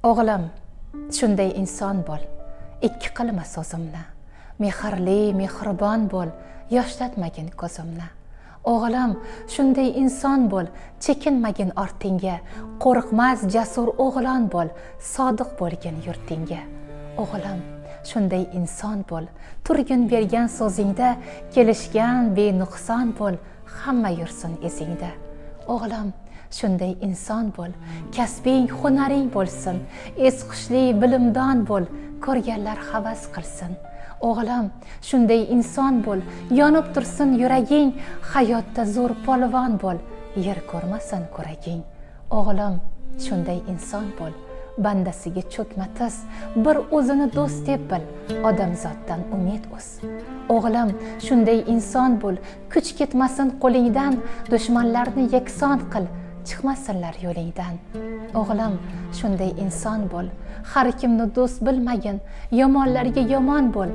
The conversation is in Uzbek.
O'g'lim, shunday inson bo'l, ikki qilma so'zimni. Mehrli, mehribon bo'l, yoshlatmagin ko'zimni. O'g'lim, shunday inson bo'l, chekinmagin ortingga. Qo'rqmas, jasur o'g'lon bo'l, sodiq bo'lgin yurtingga. O'g'lim, shunday inson bo'l, turgin bergan so'zingda, kelishgan benuqson bo'l, hamma yursin esingda. O'g'lim, shunday inson bo'l, kasbing, hunaring bo'lsin, esqushli, bilimdon bo'l, ko'rganlar havas qilsin. O'g'lim, shunday inson bo'l, yonib tursin yuraging, hayotda zo'r polvon bo'l, yer ko'rmasin ko'raging. O'g'lim, shunday inson bo'l, bandasiga cho'kma tiz, bir o'zini do'st deb bil, odamzoddan umid o'z. O'g'lim, shunday inson bo'l, kuch ketmasin qo'lingdan, dushmanlarni yakson qil, chiqmasinlar yo'lingdan. O'g'lim, shunday inson bo'l, har kimni do'st bilmagin, yomonlarga yomon bo'l.